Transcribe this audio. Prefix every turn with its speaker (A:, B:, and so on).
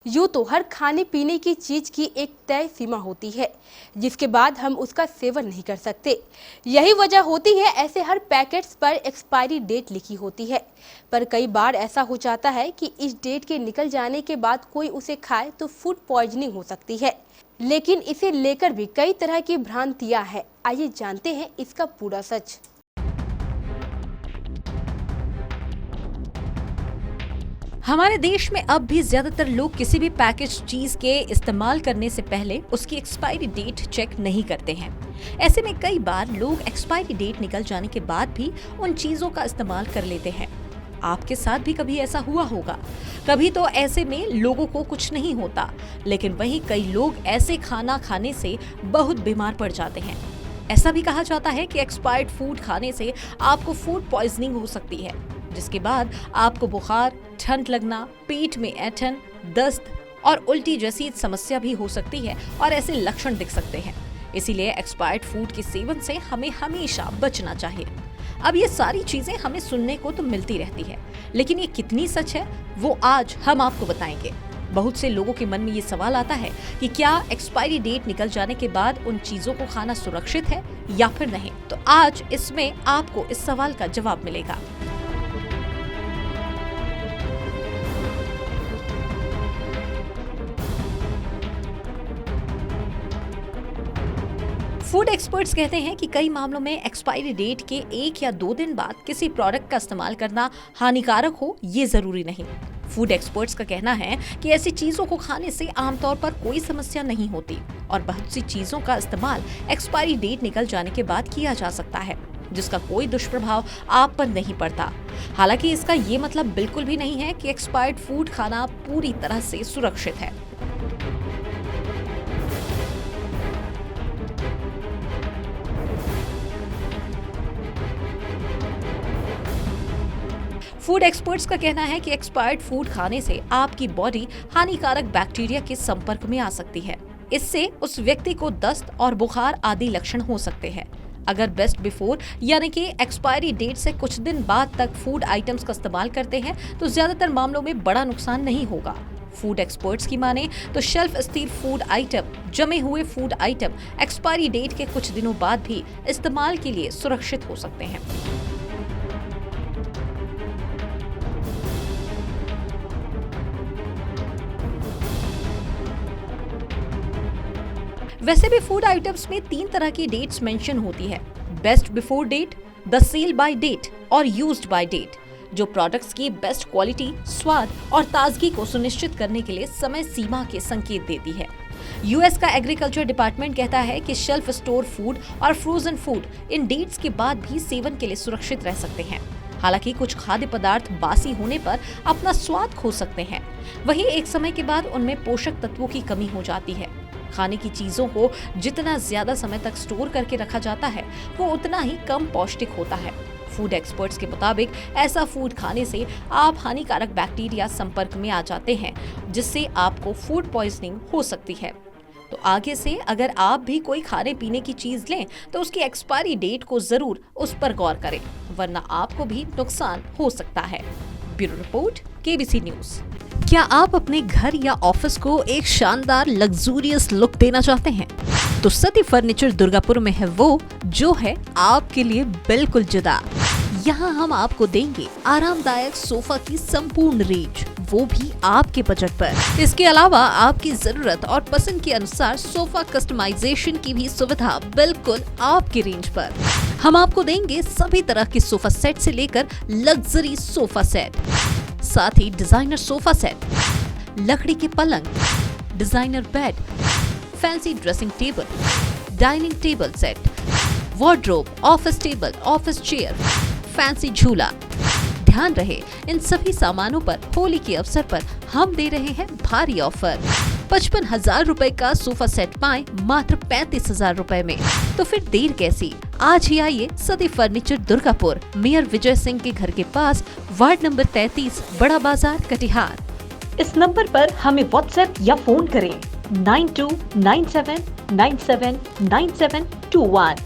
A: यूँ तो हर खाने पीने की चीज की एक तय सीमा होती है जिसके बाद हम उसका सेवन नहीं कर सकते। यही वजह होती है ऐसे हर पैकेट्स पर एक्सपायरी डेट लिखी होती है। पर कई बार ऐसा हो जाता है कि इस डेट के निकल जाने के बाद कोई उसे खाए तो फूड पॉइजनिंग हो सकती है। लेकिन इसे लेकर भी कई तरह की भ्रांतियां हैं। आइए जानते हैं इसका पूरा सच।
B: हमारे देश में अब भी ज्यादातर लोग किसी भी पैकेज चीज के इस्तेमाल करने से पहले उसकी एक्सपायरी डेट चेक नहीं करते हैं। ऐसे में कई बार लोग एक्सपायरी डेट निकल जाने के बाद भी उन चीजों का इस्तेमाल कर लेते हैं। आपके साथ भी कभी ऐसा हुआ होगा। कभी तो ऐसे में लोगों को कुछ नहीं होता, लेकिन वहीं कई लोग ऐसे खाना खाने से बहुत बीमार पड़ जाते हैं। ऐसा भी कहा जाता है कि एक्सपायर्ड फूड खाने से आपको फूड पॉइजनिंग हो सकती है, जिसके बाद आपको बुखार, ठंड लगना, पेट में ऐंठन, दस्त और उल्टी जैसी समस्या भी हो सकती है और ऐसे लक्षण दिख सकते हैं। इसीलिए एक्सपायर्ड फूड के सेवन से हमें हमेशा बचना चाहिए। अब ये सारी चीजें हमें सुनने को तो मिलती रहती है, लेकिन ये कितनी सच है वो आज हम आपको बताएंगे। बहुत से लोगों के मन में ये सवाल आता है कि क्या एक्सपायरी डेट निकल जाने के बाद उन चीजों को खाना सुरक्षित है या फिर नहीं। तो आज इसमें आपको इस सवाल का जवाब मिलेगा। फूड एक्सपर्ट्स कहते हैं कि कई मामलों में एक्सपायरी डेट के 1 या 2 दिन बाद किसी प्रोडक्ट का इस्तेमाल करना हानिकारक हो ये जरूरी नहीं। फूड एक्सपर्ट्स का कहना है कि ऐसी चीजों को खाने से आमतौर पर कोई समस्या नहीं होती और बहुत सी चीजों का इस्तेमाल एक्सपायरी डेट निकल जाने के बाद किया जा सकता है, जिसका कोई दुष्प्रभाव आप पर नहीं पड़ता। हालांकि इसका ये मतलब बिल्कुल भी नहीं है कि एक्सपायर्ड फूड खाना पूरी तरह से सुरक्षित है। फूड एक्सपर्ट्स का कहना है कि एक्सपायर्ड फूड खाने से आपकी बॉडी हानिकारक बैक्टीरिया के संपर्क में आ सकती है। इससे उस व्यक्ति को दस्त और बुखार आदि लक्षण हो सकते हैं। अगर बेस्ट बिफोर यानी कि एक्सपायरी डेट से कुछ दिन बाद तक फूड आइटम्स का इस्तेमाल करते हैं तो ज्यादातर मामलों में बड़ा नुकसान नहीं होगा। फूड एक्सपर्ट्स की माने तो शेल्फ स्थिर फूड आइटम, जमे हुए फूड आइटम एक्सपायरी डेट के कुछ दिनों बाद भी इस्तेमाल के लिए सुरक्षित हो सकते हैं। वैसे भी फूड आइटम्स में 3 तरह की डेट्स मेंशन होती है: best before date, the sale by date और यूज्ड बाय डेट, जो प्रोडक्ट्स की बेस्ट क्वालिटी, स्वाद और ताजगी को सुनिश्चित करने के लिए समय सीमा के संकेत देती है। यूएस का एग्रीकल्चर डिपार्टमेंट कहता है कि शेल्फ स्टोर फूड और फ्रोजन फूड इन डेट्स के बाद भी सेवन के लिए सुरक्षित रह सकते हैं। हालांकि कुछ खाद्य पदार्थ बासी होने पर अपना स्वाद खो सकते हैं, वहीं एक समय के बाद उनमें पोषक तत्वों की कमी हो जाती है। खाने की चीजों को जितना ज्यादा समय तक स्टोर करके रखा जाता है वो उतना ही कम पौष्टिक होता है। फूड एक्सपर्ट्स के मुताबिक ऐसा फूड खाने से आप हानिकारक बैक्टीरिया संपर्क में आ जाते हैं, जिससे आपको फूड पॉइजनिंग हो सकती है। तो आगे से अगर आप भी कोई खाने पीने की चीज लें तो उसकी एक्सपायरी डेट को जरूर उस पर गौर करें, वरना आपको भी नुकसान हो सकता है। Bureau report, KBC news. क्या आप अपने घर या ऑफिस को एक शानदार लग्जूरियस लुक देना चाहते हैं? तो सती फर्नीचर दुर्गापुर में है वो जो है आपके लिए बिल्कुल जुदा। यहाँ हम आपको देंगे आरामदायक सोफा की संपूर्ण रेंज, वो भी आपके बजट पर। इसके अलावा आपकी जरूरत और पसंद के अनुसार सोफा कस्टमाइजेशन की भी सुविधा बिल्कुल आपकी रेंज पर। हम आपको देंगे सभी तरह के सोफा सेट से लेकर लग्जरी सोफा सेट, साथ ही डिजाइनर सोफा सेट, लकड़ी के पलंग, designer bed, fancy dressing table, dining table set, wardrobe, office table, office chair, fancy झूला। ध्यान रहे, इन सभी सामानों पर होली के अवसर पर हम दे रहे हैं भारी ऑफर। 55,000 रुपए का सोफा सेट पाएं मात्र 35,000 रुपए में। तो फिर देर कैसी, आज ही आइए सती फर्नीचर दुर्गापुर, मेयर विजय सिंह के घर के पास, वार्ड नंबर 33, बड़ा बाजार, कटिहार।
C: इस नंबर पर हमें व्हाट्सएप या फोन करें 9297979721।